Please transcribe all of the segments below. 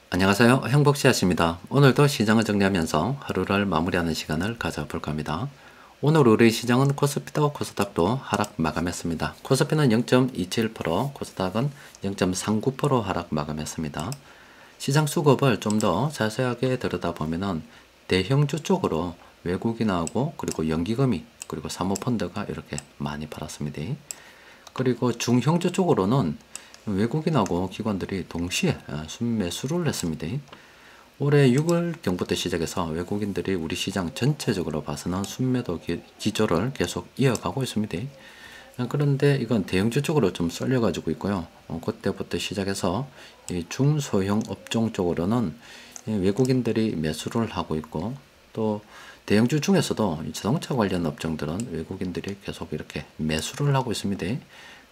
안녕하세요. 행복씨앗입니다. 오늘도 시장을 정리하면서 하루를 마무리하는 시간을 가져볼까 합니다. 오늘 우리 시장은 코스피도 코스닥도 하락 마감했습니다. 코스피는 0.27%, 코스닥은 0.39% 하락 마감했습니다. 시장 수급을 좀 더 자세하게 들여다보면은 대형주 쪽으로 외국인하고 그리고 연기금이 그리고 사모펀드가 이렇게 많이 팔았습니다. 그리고 중형주 쪽으로는 외국인하고 기관들이 동시에 순매수를 했습니다. 올해 6월경부터 시작해서 외국인들이 우리 시장 전체적으로 봐서는 순매도 기조를 계속 이어가고 있습니다. 그런데 이건 대형주 쪽으로 좀 쏠려 가지고 있고요. 그때부터 시작해서 이 중소형 업종 쪽으로는 외국인들이 매수를 하고 있고, 또 대형주 중에서도 자동차 관련 업종들은 외국인들이 계속 이렇게 매수를 하고 있습니다.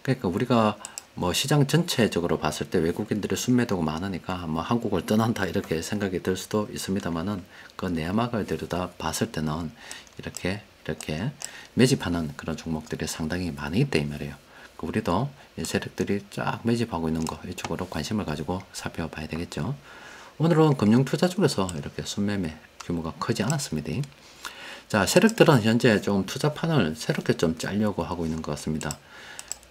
그러니까 우리가 뭐 시장 전체적으로 봤을 때 외국인들의 순매도가 많으니까 뭐 한국을 떠난다 이렇게 생각이 들 수도 있습니다만은, 그 내막을 들여다 봤을 때는 이렇게 매집하는 그런 종목들이 상당히 많이 있다 이 말이에요. 우리도 이 세력들이 쫙 매집하고 있는 거 이쪽으로 관심을 가지고 살펴봐야 되겠죠. 오늘은 금융투자 쪽에서 이렇게 순매매 규모가 크지 않았습니다. 자, 세력들은 현재 좀 투자판을 새롭게 좀 짜려고 하고 있는 것 같습니다.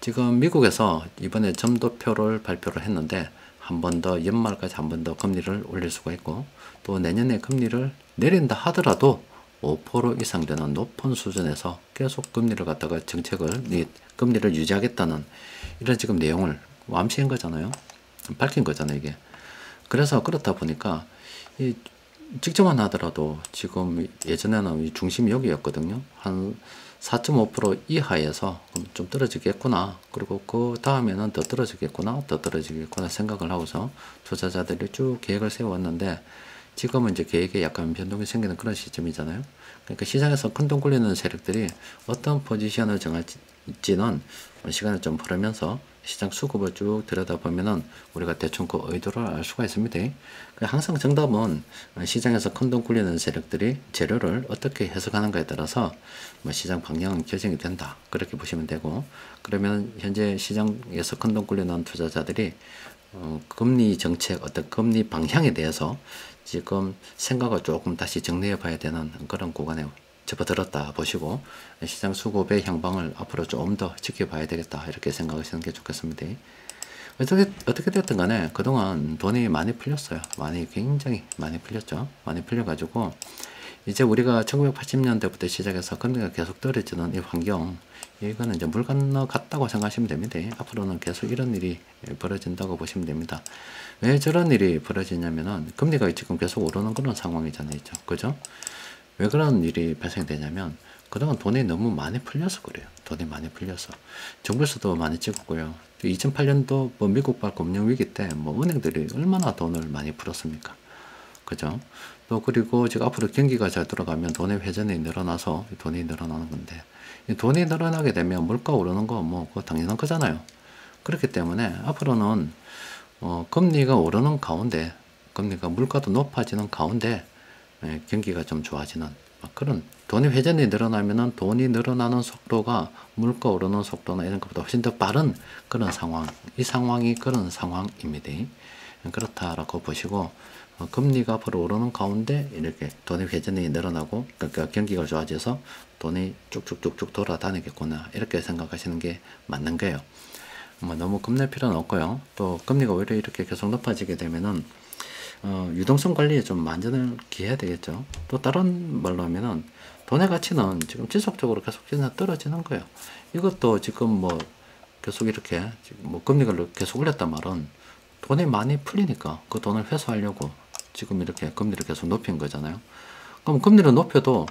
지금 미국에서 이번에 점도표를 발표를 했는데, 한 번 더 연말까지 한 번 더 금리를 올릴 수가 있고, 또 내년에 금리를 내린다 하더라도 5% 이상 되는 높은 수준에서 계속 금리를 갖다가 금리를 유지하겠다는 이런 지금 내용을 암시한 거잖아요. 밝힌 거잖아요, 이게. 그래서 그렇다 보니까 이 직접만 하더라도 지금 예전에는 이 중심이 여기였거든요. 한 4.5% 이하에서 좀 떨어지겠구나. 그리고 그 다음에는 더 떨어지겠구나. 더 떨어지겠구나 생각을 하고서 투자자들이 쭉 계획을 세웠는데, 지금은 이제 계획에 약간 변동이 생기는 그런 시점이잖아요. 그러니까 시장에서 큰돈 굴리는 세력들이 어떤 포지션을 정할지는 시간을 좀 흐르면서 시장 수급을 쭉 들여다보면은 우리가 대충 그 의도를 알 수가 있습니다. 항상 정답은 시장에서 큰돈 굴리는 세력들이 재료를 어떻게 해석하는가에 따라서 시장 방향은 결정이 된다. 그렇게 보시면 되고, 그러면 현재 시장에서 큰돈 굴리는 투자자들이 금리 정책, 어떤 금리 방향에 대해서 지금 생각을 조금 다시 정리해 봐야 되는 그런 구간에 접어들었다 보시고, 시장 수급의 향방을 앞으로 좀 더 지켜봐야 되겠다 이렇게 생각하시는 게 좋겠습니다. 어떻게 됐든 간에 그동안 돈이 많이 풀렸어요. 굉장히 많이 풀렸죠. 많이 풀려가지고 이제 우리가 1980년대부터 시작해서 금리가 계속 떨어지는 이 환경, 이거는 이제 물 건너갔다고 생각하시면 됩니다. 앞으로는 계속 이런 일이 벌어진다고 보시면 됩니다. 왜 저런 일이 벌어지냐면은 금리가 지금 계속 오르는 그런 상황이잖아요. 그죠? 왜 그런 일이 발생되냐면, 그동안 돈이 너무 많이 풀려서 그래요. 돈이 많이 풀려서. 정부에서도 많이 찍었고요. 2008년도 뭐 미국발 금융위기 때 뭐 은행들이 얼마나 돈을 많이 풀었습니까? 그죠? 또 그리고 지금 앞으로 경기가 잘 돌아가면 돈의 회전이 늘어나서 돈이 늘어나는 건데, 이 돈이 늘어나게 되면 물가 오르는 거 뭐 그거 당연한 거잖아요. 그렇기 때문에 앞으로는 금리가 오르는 가운데, 금리가 물가도 높아지는 가운데 경기가 좀 좋아지는 그런, 돈의 회전이 늘어나면은 돈이 늘어나는 속도가 물가 오르는 속도나 이런 것보다 훨씬 더 빠른 그런 상황, 이 상황이 그런 상황입니다. 그렇다라고 보시고, 금리가 앞으로 오르는 가운데 이렇게 돈의 회전이 늘어나고, 그러니까 경기가 좋아져서 돈이 쭉쭉쭉쭉 돌아다니겠구나 이렇게 생각하시는 게 맞는 거예요. 뭐 너무 겁낼 필요는 없고요. 또 금리가 오히려 이렇게 계속 높아지게 되면은 유동성 관리에 좀 만전을 기해야 되겠죠. 또 다른 말로 하면은 돈의 가치는 지금 지속적으로 계속 떨어지는 거예요. 이것도 지금 뭐 계속 이렇게 뭐 금리를 계속 올렸단 말은 돈이 많이 풀리니까 그 돈을 회수하려고 지금 이렇게 금리를 계속 높인 거잖아요. 그럼 금리를 높여도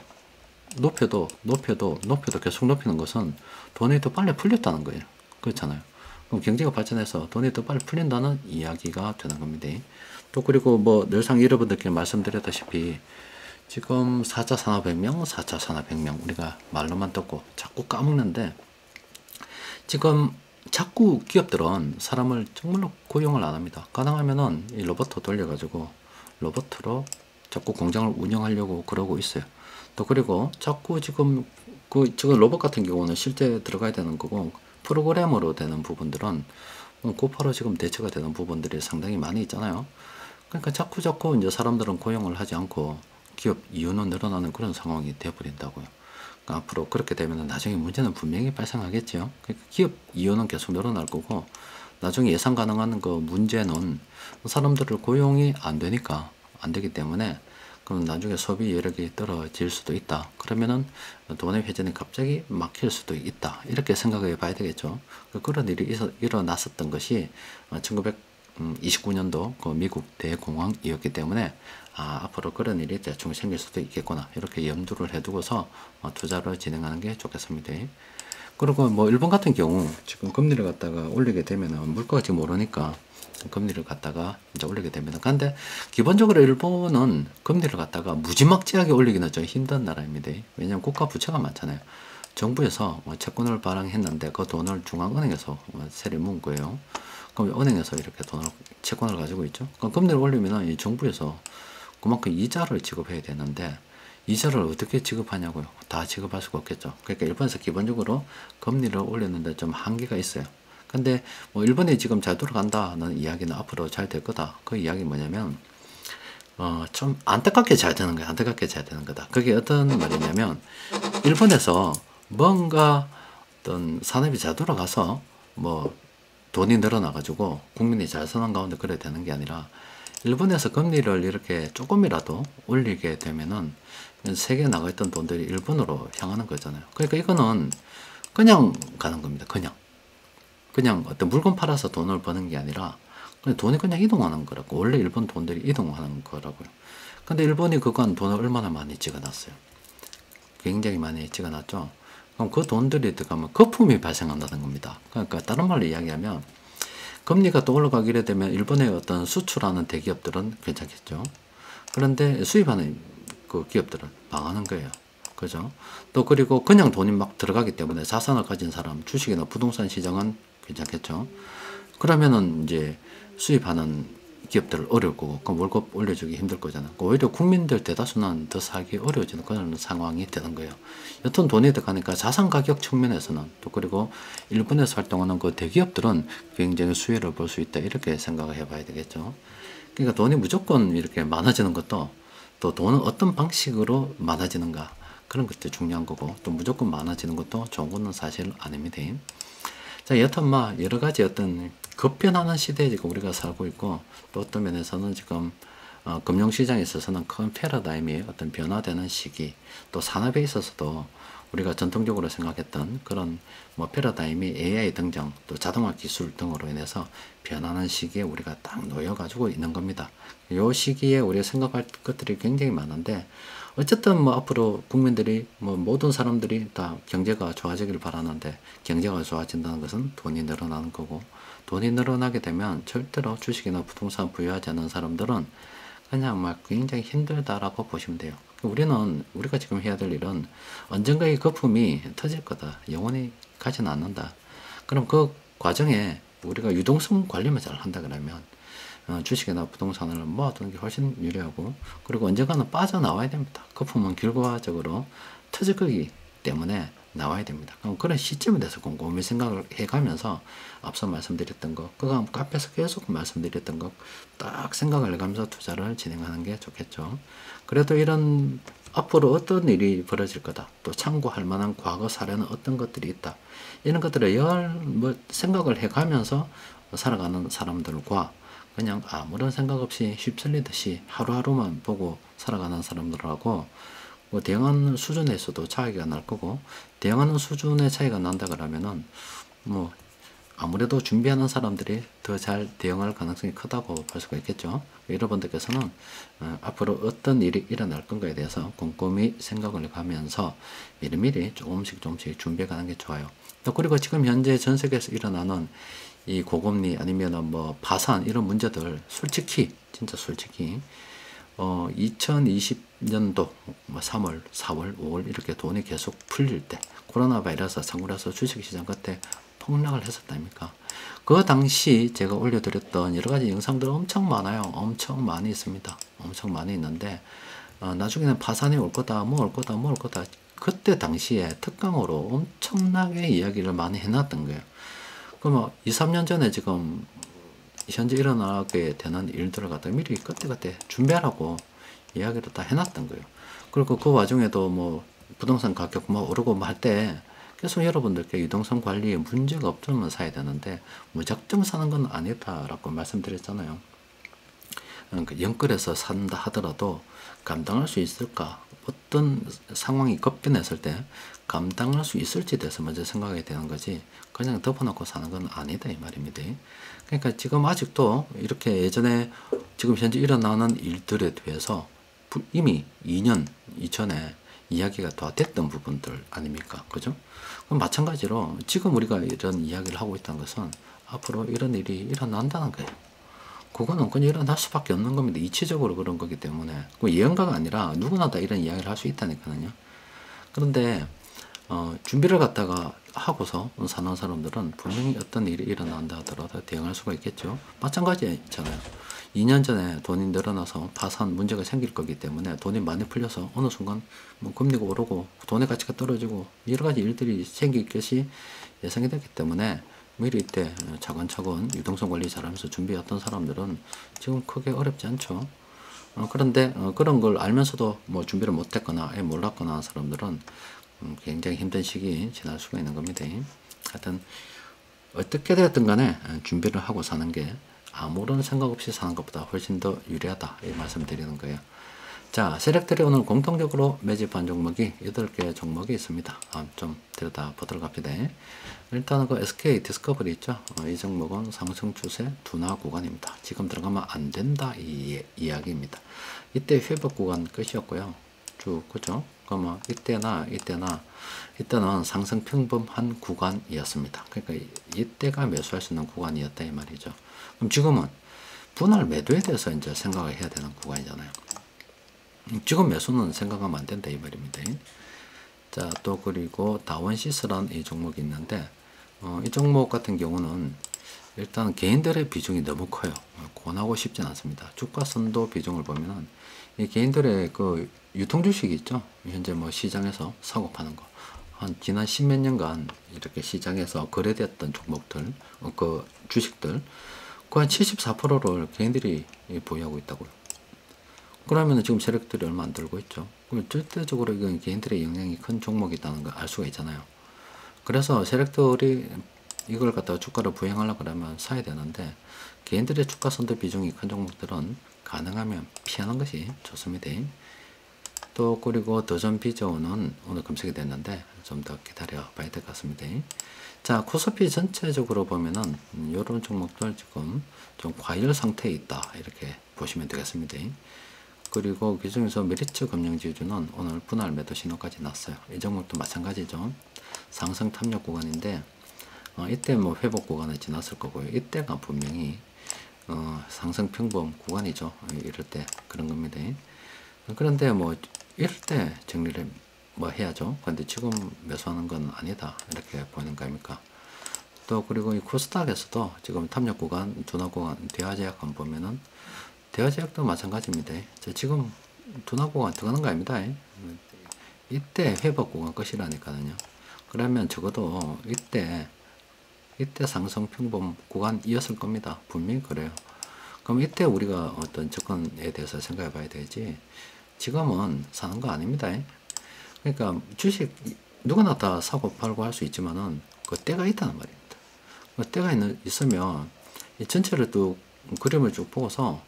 계속 높이는 것은 돈이 더 빨리 풀렸다는 거예요. 그렇잖아요. 그럼 경제가 발전해서 돈이 더 빨리 풀린다는 이야기가 되는 겁니다. 또 그리고 뭐 늘상 여러분들께 말씀드렸다시피 지금 4차 산업혁명, 4차 산업혁명 우리가 말로만 듣고 자꾸 까먹는데, 지금 자꾸 기업들은 사람을 정말로 고용을 안 합니다. 가능하면은 이 로봇 돌려가지고 로봇으로 자꾸 공장을 운영하려고 그러고 있어요. 또 그리고 자꾸 지금 지금 로봇 같은 경우는 실제 들어가야 되는 거고, 프로그램으로 되는 부분들은 곧바로 지금 대처가 되는 부분들이 상당히 많이 있잖아요. 그러니까 자꾸 이제 사람들은 고용을 하지 않고 기업 이윤은 늘어나는 그런 상황이 돼버린다고요. 그러니까 앞으로 그렇게 되면 나중에 문제는 분명히 발생하겠죠. 그러니까 기업 이윤은 계속 늘어날 거고, 나중에 예상 가능한 그 문제는 사람들을 고용이 안 되니까, 안 되기 때문에, 그럼 나중에 소비 여력이 떨어질 수도 있다. 그러면은 돈의 회전이 갑자기 막힐 수도 있다. 이렇게 생각해 봐야 되겠죠. 그런 일이 일어났었던 것이 1929년도 그 미국 대공황이었기 때문에, 앞으로 그런 일이 대충 생길 수도 있겠구나. 이렇게 염두를 해두고서 투자를 진행하는 게 좋겠습니다. 그리고 뭐 일본 같은 경우 지금 금리를 갖다가 올리게 되면은 물가가 지금 오르니까 금리를 갖다가 이제 올리게 됩니다. 근데 기본적으로 일본은 금리를 갖다가 무지막지하게 올리기는 좀 힘든 나라입니다. 왜냐하면 국가 부채가 많잖아요. 정부에서 채권을 발행했는데 그 돈을 중앙은행에서 세를 문 거예요. 그럼 은행에서 이렇게 돈을 채권을 가지고 있죠. 그럼 금리를 올리면은 이 정부에서 그만큼 이자를 지급해야 되는데 이자를 어떻게 지급하냐고요. 다 지급할 수가 없겠죠. 그러니까 일본에서 기본적으로 금리를 올렸는데 좀 한계가 있어요. 근데 뭐 일본이 지금 잘 돌아간다는 이야기는 앞으로 잘 될 거다. 그 이야기 뭐냐면 좀 안타깝게 잘 되는 거야. 안타깝게 잘 되는 거다. 그게 어떤 말이냐면 일본에서 뭔가 어떤 산업이 잘 돌아가서 뭐 돈이 늘어나가지고 국민이 잘 사는 가운데 그래 되는 게 아니라 일본에서 금리를 이렇게 조금이라도 올리게 되면은 세계에 나가 있던 돈들이 일본으로 향하는 거잖아요. 그러니까 이거는 그냥 가는 겁니다. 그냥 어떤 물건 팔아서 돈을 버는 게 아니라 그냥 돈이 그냥 이동하는 거라고. 원래 일본 돈들이 이동하는 거라고요. 근데 일본이 그간 돈을 얼마나 많이 찍어놨어요. 굉장히 많이 찍어놨죠. 그럼 그 돈들이 들어가면 거품이 발생한다는 겁니다. 그러니까 다른 말로 이야기하면 금리가 또 올라가게 되면 일본의 어떤 수출하는 대기업들은 괜찮겠죠. 그런데 수입하는 그 기업들은 망하는 거예요. 그죠? 또 그리고 그냥 돈이 막 들어가기 때문에 자산을 가진 사람, 주식이나 부동산 시장은 괜찮겠죠. 그러면은 이제 수입하는 기업들을 어려울 거고, 그럼 월급 올려주기 힘들 거잖아. 오히려 국민들 대다수는 더 살기 어려워지는 그런 상황이 되는 거예요. 여튼 돈이 들어가니까 자산 가격 측면에서는 또 그리고 일본에서 활동하는 그 대기업들은 굉장히 수혜를 볼 수 있다. 이렇게 생각을 해봐야 되겠죠. 그러니까 돈이 무조건 이렇게 많아지는 것도 또 돈은 어떤 방식으로 많아지는가 그런 것도 중요한 거고 또 무조건 많아지는 것도 좋은 거는 사실 아닙니다. 자, 여튼 여러 가지 어떤 급변하는 시대에 지금 우리가 살고 있고 또 어떤 면에서는 지금 금융시장에 있어서는 큰 패러다임이 어떤 변화되는 시기 또 산업에 있어서도 우리가 전통적으로 생각했던 그런 뭐 패러다임이 AI 등장 또 자동화 기술 등으로 인해서 변하는 시기에 우리가 딱 놓여가지고 있는 겁니다. 이 시기에 우리가 생각할 것들이 굉장히 많은데 어쨌든 뭐 앞으로 국민들이 뭐 모든 사람들이 다 경제가 좋아지길 바라는데 경제가 좋아진다는 것은 돈이 늘어나는 거고 돈이 늘어나게 되면 절대로 주식이나 부동산 부여하지 않는 사람들은 그냥 막 굉장히 힘들다라고 보시면 돼요. 우리가 지금 해야 될 일은 언젠가 이 거품이 터질 거다. 영원히 가지는 않는다. 그럼 그 과정에 우리가 유동성 관리만 잘 한다 그러면 주식이나 부동산을 모아두는 게 훨씬 유리하고 그리고 언젠가는 빠져나와야 됩니다. 거품은 결과적으로 터질 거기 때문에 나와야 됩니다. 그럼 그런 시점에 대해서 곰곰이 생각을 해가면서 앞서 말씀드렸던 것, 그거 앞에서 계속 말씀드렸던 것 딱 생각을 해가면서 투자를 진행하는 게 좋겠죠. 그래도 이런 앞으로 어떤 일이 벌어질 거다. 또 참고할 만한 과거 사례는 어떤 것들이 있다. 이런 것들을 생각을 해가면서 살아가는 사람들과 그냥 아무런 생각 없이 휩쓸리듯이 하루하루만 보고 살아가는 사람들하고 뭐 대응하는 수준에서도 차이가 날 거고 대응하는 수준의 차이가 난다 그러면은 뭐 아무래도 준비하는 사람들이 더 잘 대응할 가능성이 크다고 볼 수가 있겠죠. 여러분들께서는 앞으로 어떤 일이 일어날 건가에 대해서 꼼꼼히 생각을 해가면서 미리미리 조금씩 준비해 가는 게 좋아요. 또 그리고 지금 현재 전 세계에서 일어나는 이 고금리 아니면 뭐 파산 이런 문제들 진짜 솔직히 2020년도 3월, 4월, 5월 이렇게 돈이 계속 풀릴 때 코로나 바이러스 상고라서 주식시장 그때 폭락을 했었다니까. 그 당시 제가 올려드렸던 여러 가지 영상들 엄청 많아요. 엄청 많이 있습니다. 엄청 많이 있는데 나중에는 파산이 올 거다, 뭐 올 거다. 그때 당시에 특강으로 엄청나게 이야기를 많이 해놨던 거예요. 그럼 2, 3년 전에 지금 현재 일어나게 되는 일들을 갖다 미리 그때그때 준비하라고 이야기를 다 해놨던 거예요. 그리고 그 와중에도 뭐 부동산 가격 뭐 오르고 뭐 할 때 계속 여러분들께 유동성 관리에 문제가 없으면 사야 되는데 무작정 사는 건 아니다라고 말씀드렸잖아요. 그러니까 영끌에서 산다 하더라도 감당할 수 있을까? 어떤 상황이 급변했을 때 감당할 수 있을지에 대해서 먼저 생각해야 되는 거지 그냥 덮어놓고 사는 건 아니다 이 말입니다. 그러니까 지금 아직도 이렇게 예전에 지금 현재 일어나는 일들에 대해서 이미 2년 이전에 이야기가 다 됐던 부분들 아닙니까? 그죠? 그럼 마찬가지로 지금 우리가 이런 이야기를 하고 있다는 것은 앞으로 이런 일이 일어난다는 거예요. 그거는 그냥 일어날 수밖에 없는 겁니다. 이치적으로 그런 거기 때문에. 그 예언가가 아니라 누구나 다 이런 이야기를 할 수 있다니까요. 그런데 준비를 갖다가 하고서 사는 사람들은 분명히 어떤 일이 일어난다 하더라도 대응할 수가 있겠죠. 마찬가지잖아요. 2년 전에 돈이 늘어나서 파산 문제가 생길 거기 때문에 돈이 많이 풀려서 어느 순간 뭐 금리가 오르고 돈의 가치가 떨어지고 여러 가지 일들이 생길 것이 예상이 되기 때문에 미리 이때 차근차근 유동성 관리 잘하면서 준비했던 사람들은 지금 크게 어렵지 않죠. 그런데 그런 걸 알면서도 뭐 준비를 못했거나 몰랐거나 하는 사람들은 굉장히 힘든 시기 지날 수가 있는 겁니다. 하여튼 어떻게 되었든 간에 준비를 하고 사는 게 아무런 생각 없이 사는 것보다 훨씬 더 유리하다 이 말씀 드리는 거예요. 자, 세력들이 오늘 공통적으로 매집한 종목이 8개 종목이 있습니다. 좀 들여다 보도록 합니다. 일단은 그 SK 디스커버리 있죠. 이 종목은 상승 추세 둔화 구간입니다. 지금 들어가면 안 된다 이 이야기입니다. 이때 회복 구간 끝이었고요. 쭉 그죠? 그러면 이때는 상승 평범한 구간이었습니다. 그러니까 이때가 매수할 수 있는 구간이었다 이 말이죠. 그럼 지금은 분할 매도에 대해서 이제 생각을 해야 되는 구간이잖아요. 지금 매수는 생각하면 안 된다 이 말입니다. 자, 또 그리고 다원시스라는 이 종목이 있는데 이 종목 같은 경우는 일단 개인들의 비중이 너무 커요. 권하고 싶진 않습니다. 주가 선도 비중을 보면은 이 개인들의 그 유통 주식이 있죠. 현재 뭐 시장에서 사고 파는 거. 한 지난 십몇 년간 이렇게 시장에서 거래됐던 종목들, 그 주식들, 그 한 74%를 개인들이 보유하고 있다고요. 그러면 지금 세력들이 얼마 안 들고 있죠. 그럼 절대적으로 이건 개인들의 영향이 큰 종목이라는 걸 알 수가 있잖아요. 그래서 세력들이 이걸 갖다가 주가를 부양하려고 그러면 사야 되는데 개인들의 주가 선도 비중이 큰 종목들은 가능하면 피하는 것이 좋습니다. 또 그리고 더전 비저는 오늘 검색이 됐는데 좀 더 기다려 봐야 될 것 같습니다. 자, 코스피 전체적으로 보면은 이런 종목들 지금 좀 과열 상태에 있다 이렇게 보시면 되겠습니다. 그리고 그중에서 메리츠 금융지주는 오늘 분할 매도 신호까지 났어요. 이 종목도 마찬가지죠. 상승 탐력 구간인데 이때 뭐 회복 구간을 지났을 거고요. 이때가 분명히 상승 평범 구간이죠. 이럴 때 그런 겁니다. 그런데 뭐 이럴 때 정리를 뭐 해야죠. 근데 지금 매수하는 건 아니다 이렇게 보이는 거 아닙니까? 또 그리고 이 코스닥에서도 지금 탐력 구간, 둔화 구간, 대화제약관 보면은 대화제약도 마찬가지입니다. 지금 둔화 구간 들어가는 거 아닙니다. 이때 회복 구간 끝이라니까요. 그러면 적어도 이때 상승 평범 구간이었을 겁니다. 분명히 그래요. 그럼 이때 우리가 어떤 접근에 대해서 생각해 봐야 되지. 지금은 사는 거 아닙니다. 그러니까 주식 누구나 다 사고 팔고 할 수 있지만은 그 때가 있다는 말입니다. 그 때가 있으면 이 전체를 또 그림을 쭉 보고서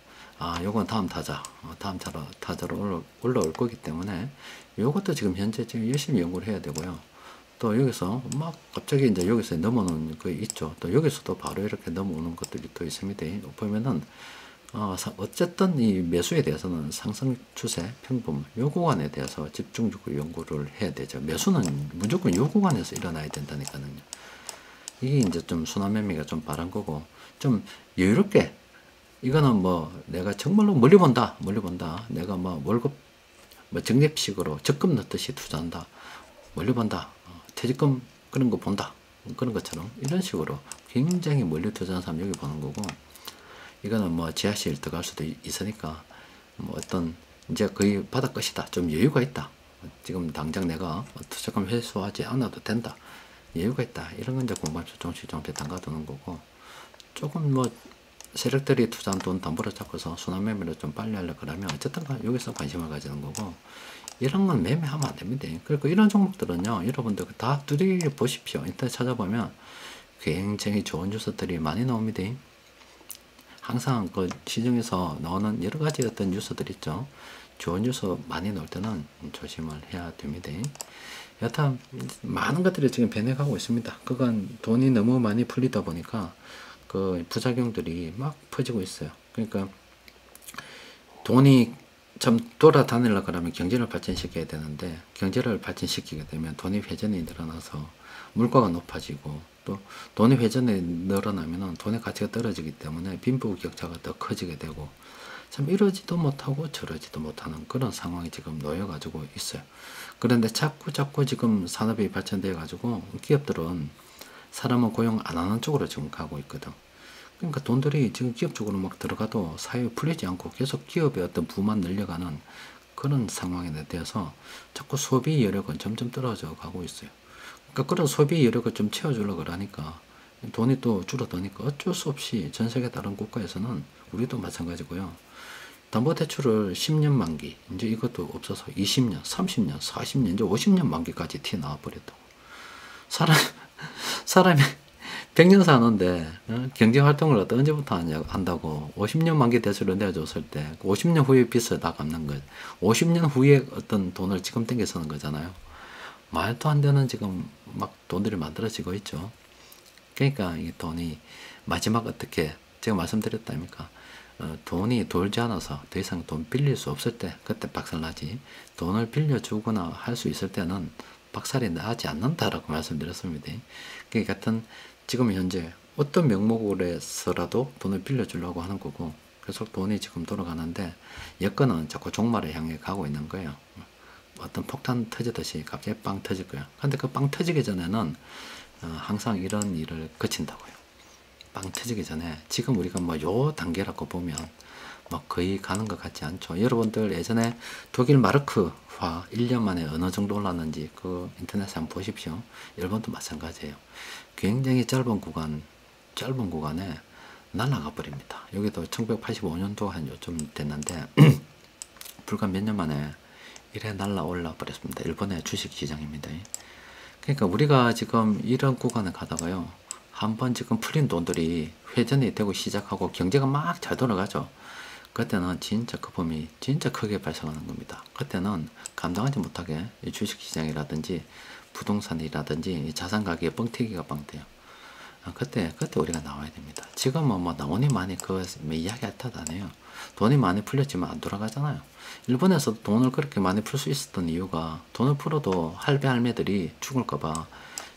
요건 다음 타자로 올라올 거기 때문에 요것도 지금 현재 열심히 연구를 해야 되고요. 또 여기서 막 갑자기 이제 여기서 넘어오는 거 있죠. 또 여기서도 바로 이렇게 넘어오는 것들이 또 있습니다. 보면은 어쨌든 이 매수에 대해서는 상승 추세 평범 요 구간에 대해서 집중적으로 연구를 해야 되죠. 매수는 무조건 요 구간에서 일어나야 된다니까요. 이게 이제 좀 순환 매매가 좀 바란 거고 좀 여유롭게 이거는 뭐 내가 정말로 멀리 본다. 내가 뭐 월급 뭐 적립식으로 적금 넣듯이 투자한다. 멀리 본다. 퇴직금 그런 거 본다. 그런 것처럼 이런 식으로 굉장히 멀리 투자하는 사람 여기 보는 거고 이거는 뭐 지하실 들어갈 수도 있으니까 뭐 어떤 이제 거의 바닥 끝이다. 좀 여유가 있다. 지금 당장 내가 투자금 회수하지 않아도 된다. 여유가 있다. 이런 건 이제 공부하면서 조금씩 담가두는 거고 조금 뭐 세력들이 투자한 돈 담보로 잡고서 순환매매를 좀 빨리 하려고 그러면 어쨌든 여기서 관심을 가지는 거고, 이런 건 매매하면 안 됩니다. 그리고 이런 종목들은요, 여러분들 다 두드려 보십시오. 인터넷 찾아보면 굉장히 좋은 뉴스들이 많이 나옵니다. 항상 그 시중에서 나오는 여러 가지 어떤 뉴스들 있죠. 좋은 뉴스 많이 나올 때는 조심을 해야 됩니다. 여튼 많은 것들이 지금 변해가고 있습니다. 그건 돈이 너무 많이 풀리다 보니까 그 부작용들이 막 퍼지고 있어요. 그러니까 돈이 참 돌아다니려고 그러면 경제를 발전시켜야 되는데, 경제를 발전시키게 되면 돈의 회전이 늘어나서 물가가 높아지고, 또 돈의 회전이 늘어나면 돈의 가치가 떨어지기 때문에 빈부격차가 더 커지게 되고, 참 이러지도 못하고 저러지도 못하는 그런 상황이 지금 놓여가지고 있어요. 그런데 자꾸 지금 산업이 발전되어 가지고 기업들은 사람은 고용 안 하는 쪽으로 지금 가고 있거든. 그러니까 돈들이 지금 기업 쪽으로 막 들어가도 사회에 풀리지 않고 계속 기업의 어떤 부만 늘려가는 그런 상황에 대해서 자꾸 소비 여력은 점점 떨어져 가고 있어요. 그러니까 그런 소비 여력을 좀 채워주려고 하니까 돈이 또 줄어드니까 어쩔 수 없이 전 세계 다른 국가에서는, 우리도 마찬가지고요, 담보대출을 10년 만기, 이제 이것도 없어서 20년, 30년, 40년, 이제 50년 만기까지 튀어나와 버렸다고. 사람이 100년 사는데 경제활동을 언제부터 한다고 50년 만기 대출을 내줬을 때 50년 후에 빚을 다 갚는 것, 50년 후에 어떤 돈을 지금 땡겨 쓰는 거잖아요. 말도 안 되는 지금 막 돈들이 만들어지고 있죠. 그러니까 이 돈이 마지막 어떻게, 제가 말씀드렸다니까, 돈이 돌지 않아서 더 이상 돈 빌릴 수 없을 때 그때 박살나지, 돈을 빌려주거나 할 수 있을 때는 박살이 나지 않는다라고 말씀드렸습니다. 그 같은 지금 현재 어떤 명목으로 해서라도 돈을 빌려주려고 하는 거고, 계속 돈이 지금 돌아가는데 여건은 자꾸 종말을 향해 가고 있는 거예요. 어떤 폭탄 터지듯이 갑자기 빵 터질 거예요. 근데 그 빵 터지기 전에는 항상 이런 일을 거친다고요. 빵 터지기 전에 지금 우리가 뭐 요 단계라고 보면 뭐 거의 가는 것 같지 않죠. 여러분들 예전에 독일 마르크화 1년 만에 어느 정도 올랐는지 그 인터넷에 한번 보십시오. 일본도 마찬가지예요. 굉장히 짧은 구간에 날아가 버립니다. 여기도 1985년도 한 요즘 됐는데 불과 몇 년 만에 이래 날아올라 버렸습니다. 일본의 주식시장입니다. 그러니까 우리가 지금 이런 구간을 가다가요, 한번 지금 풀린 돈들이 회전이 되고 시작하고 경제가 막 잘 돌아가죠. 그때는 진짜 거품이 진짜 크게 발생하는 겁니다. 그때는 감당하지 못하게 이 주식시장이라든지 부동산이라든지 자산 가격의 뻥튀기가 빵돼요. 그때 우리가 나와야 됩니다. 지금은 뭐 돈이 많이 이야기할 탓 안 해요. 돈이 많이 풀렸지만 안 돌아가잖아요. 일본에서도 돈을 그렇게 많이 풀 수 있었던 이유가, 돈을 풀어도 할배 할매들이 죽을까봐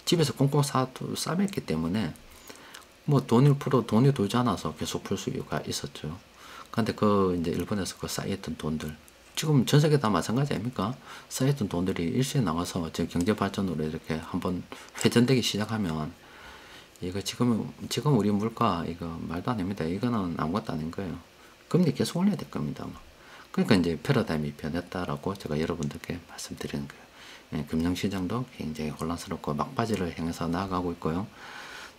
집에서 꽁꽁 싸맸기 때문에, 뭐 돈을 풀어 돈이 돌지 않아서 계속 풀 수가 있었죠. 근데 이제 일본에서 그 쌓였던 돈들, 지금 전 세계 다 마찬가지 아닙니까? 쌓였던 돈들이 일시에 나와서 지금 경제 발전으로 이렇게 한번 회전되기 시작하면, 이거 지금 우리 물가 이거 말도 안 됩니다. 이거는 아무것도 아닌 거예요. 금리 계속 올려야 될 겁니다. 그러니까 이제 패러다임이 변했다라고 제가 여러분들께 말씀드리는 거예요. 예, 금융시장도 굉장히 혼란스럽고 막바지를 향해서 나아가고 있고요.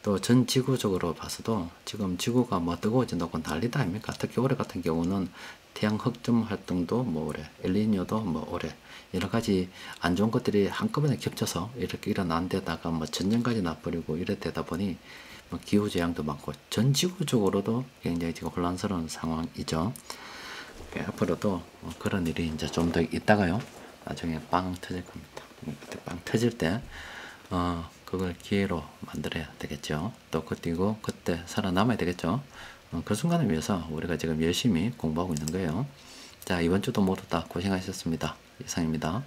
또 전 지구적으로 봐서도 지금 지구가 뭐 뜨거워진다고 난리다 아닙니까? 특히 올해 같은 경우는 태양 흑점 활동도 뭐 올해, 엘니뇨도 뭐 올해, 여러 가지 안 좋은 것들이 한꺼번에 겹쳐서 이렇게 일어난 데다가 뭐 전쟁까지 나버리고 이래 되다 보니 뭐 기후 재앙도 많고 전 지구적으로도 굉장히 지금 혼란스러운 상황이죠. 앞으로도 그런 일이 이제 좀 더 있다가요, 나중에 빵 터질 겁니다. 그때 빵 터질 때 그걸 기회로 만들어야 되겠죠. 또 그때 살아남아야 되겠죠. 그 순간을 위해서 우리가 지금 열심히 공부하고 있는 거예요. 자, 이번 주도 모두 다 고생하셨습니다. 이상입니다.